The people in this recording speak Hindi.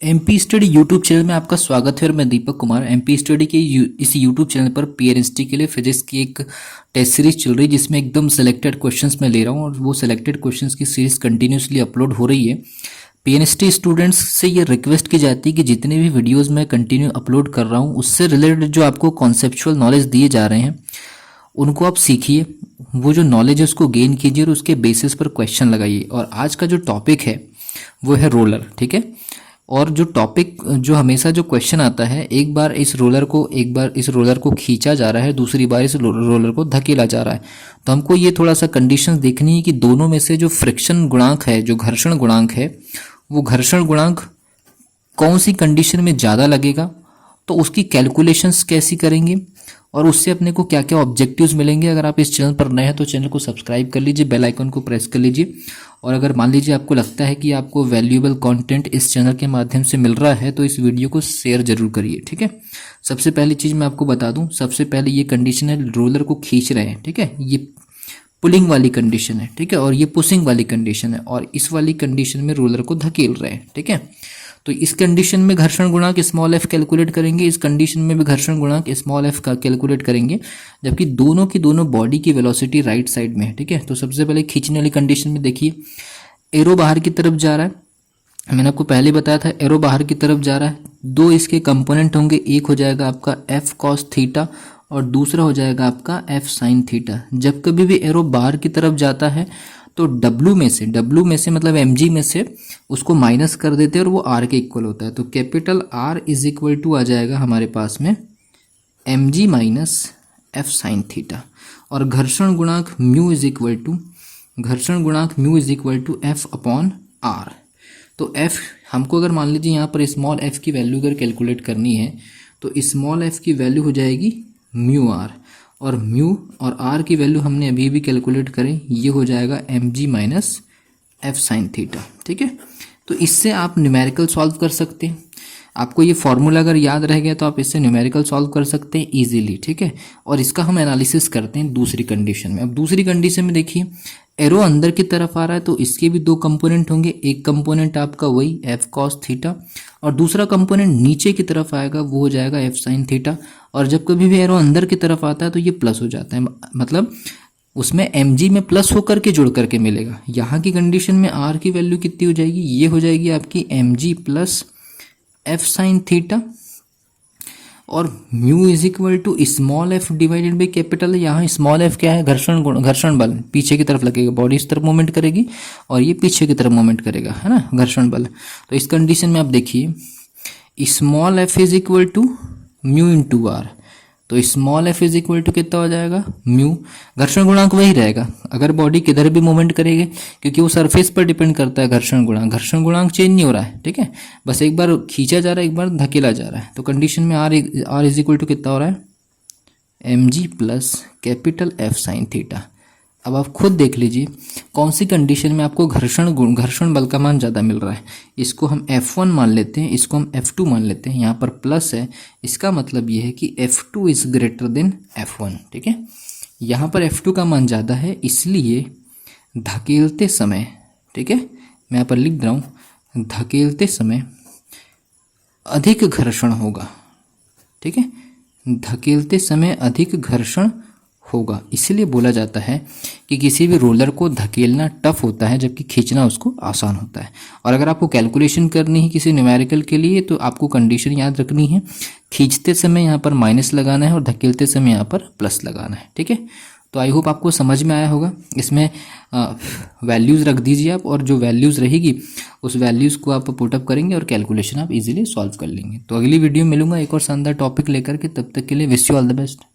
एमपी स्टडी यूट्यूब चैनल में आपका स्वागत है और मैं दीपक कुमार। एमपी स्टडी के इस यूट्यूब चैनल पर पीएनएसटी के लिए फिजिक्स की एक टेस्ट सीरीज चल रही है जिसमें एकदम सेलेक्टेड क्वेश्चंस मैं ले रहा हूं और वो सेलेक्टेड क्वेश्चंस की सीरीज कंटिन्यूसली अपलोड हो रही है। पीएनएसटी स्टूडेंट्स से ये रिक्वेस्ट की जाती है कि जितने भी वीडियोज़ मैं कंटिन्यू अपलोड कर रहा हूँ उससे रिलेटेड जो आपको कॉन्सेप्चुअल नॉलेज दिए जा रहे हैं उनको आप सीखिए, वो जो नॉलेज है उसको गेन कीजिए और उसके बेसिस पर क्वेश्चन लगाइए। और आज का जो टॉपिक है वो है रोलर, ठीक है। और जो टॉपिक जो हमेशा जो क्वेश्चन आता है, एक बार इस रोलर को खींचा जा रहा है, दूसरी बार इस रोलर को धकेला जा रहा है, तो हमको ये थोड़ा सा कंडीशंस देखनी है कि दोनों में से जो फ्रिक्शन गुणांक है, जो घर्षण गुणांक है, वो घर्षण गुणांक कौन सी कंडीशन में ज़्यादा लगेगा, तो उसकी कैलकुलेशंस कैसी करेंगे और उससे अपने को क्या क्या ऑब्जेक्टिव्स मिलेंगे। अगर आप इस चैनल पर नए हैं तो चैनल को सब्सक्राइब कर लीजिए, बेल आइकन को प्रेस कर लीजिए। और अगर मान लीजिए आपको लगता है कि आपको वैल्यूएबल कंटेंट इस चैनल के माध्यम से मिल रहा है तो इस वीडियो को शेयर जरूर करिए, ठीक है। सबसे पहली चीज़ मैं आपको बता दूं, सबसे पहले ये कंडीशन है रोलर को खींच रहे हैं, ठीक है, ये पुलिंग वाली कंडीशन है, ठीक है, और ये पुशिंग वाली कंडीशन है, और इस वाली कंडीशन में रोलर को धकेल रहे हैं, ठीक है। तो इस कंडीशन में घर्षण गुणांक स्मॉल एफ कैलकुलेट करेंगे, इस कंडीशन में भी घर्षण गुणांक स्मॉल एफ का कैलकुलेट करेंगे, जबकि दोनों की दोनों बॉडी की वेलोसिटी राइट साइड में है, ठीक है। तो सबसे पहले खींचने वाली कंडीशन में देखिए, एरो बाहर की तरफ जा रहा है, मैंने आपको पहले बताया था एरो बाहर की तरफ जा रहा है। दो इसके कंपोनेंट होंगे, एक हो जाएगा आपका एफ कॉस थीटा और दूसरा हो जाएगा आपका एफ साइन थीटा। जब कभी भी एरो बाहर की तरफ जाता है तो W में से मतलब mg में से उसको माइनस कर देते हैं और वो r के इक्वल होता है। तो capital R is equal to आ जाएगा हमारे पास में mg minus F sine theta, और घर्षण गुणांक mu is equal to F upon R. तो f हमको अगर मान लीजिए यहाँ पर स्मॉल f की वैल्यू अगर कैलकुलेट करनी है तो स्मॉल f की वैल्यू हो जाएगी म्यू आर, और म्यू और आर की वैल्यू हमने अभी भी कैलकुलेट करें, ये हो जाएगा mg minus F sine theta, ठीक है। तो इससे आप न्यूमेरिकल सॉल्व कर सकते हैं। आपको ये फॉर्मूला अगर याद रह गया तो आप इससे न्यूमेरिकल सॉल्व कर सकते हैं इजीली, ठीक है। और इसका हम एनालिसिस करते हैं दूसरी कंडीशन में। अब दूसरी कंडीशन में देखिए, एरो अंदर की तरफ आ रहा है तो इसके भी दो कंपोनेंट होंगे, एक कंपोनेंट आपका वही एफ कॉस थीटा और दूसरा कंपोनेंट नीचे की तरफ आएगा, वो हो जाएगा एफ साइन थीटा। और जब कभी भी एरो अंदर की तरफ आता है तो ये प्लस हो जाता है, मतलब उसमें mg में प्लस होकर के जुड़ करके मिलेगा। यहाँ की कंडीशन में r की वैल्यू कितनी हो जाएगी, ये हो जाएगी आपकी mg plus F sine theta, और mu is equal to small F divided by capital. यहाँ स्मॉल एफ क्या है, घर्षण बल पीछे की तरफ लगेगा, बॉडी इस तरफ मूवमेंट करेगी और ये पीछे की तरफ मूवमेंट करेगा, है ना, घर्षण बल। तो इस कंडीशन में आप देखिए small F is equal to mu into R, तो small F is equal to कितना हो जाएगा म्यू। घर्षण गुणांक वही रहेगा अगर बॉडी किधर भी मूवमेंट करेगी, क्योंकि वो सरफेस पर डिपेंड करता है घर्षण गुणांक चेंज नहीं हो रहा है, ठीक है। बस एक बार खींचा जा रहा है, एक बार धकेला जा रहा है। तो कंडीशन में आर इज इक्वल टू कितना हो रहा है, mg plus capital F sine theta. अब आप खुद देख लीजिए कौन सी कंडीशन में आपको घर्षण बल का मान ज़्यादा मिल रहा है। इसको हम F1 मान लेते हैं, इसको हम F2 मान लेते हैं, यहाँ पर प्लस है, इसका मतलब ये है कि F2 is greater than F1, ठीक है। यहाँ पर F2 का मान ज़्यादा है, इसलिए धकेलते समय, ठीक है, मैं यहाँ पर लिख रहा हूँ, धकेलते समय अधिक घर्षण होगा, ठीक है, धकेलते समय अधिक घर्षण होगा। इसलिए बोला जाता है कि किसी भी रोलर को धकेलना टफ होता है जबकि खींचना उसको आसान होता है। और अगर आपको कैलकुलेशन करनी है किसी न्यूमेरिकल के लिए तो आपको कंडीशन याद रखनी है, खींचते समय यहाँ पर माइनस लगाना है और धकेलते समय यहाँ पर प्लस लगाना है, ठीक है। तो आई होप आपको समझ में आया होगा। इसमें वैल्यूज़ रख दीजिए आप, और जो वैल्यूज़ रहेगी उस वैल्यूज़ को आप पुटअप करेंगे और कैलकुलेशन आप इजीली सॉल्व कर लेंगे। तो अगली वीडियो में मिलूंगा एक और शानदार टॉपिक लेकर के, तब तक के लिए wish you all the best.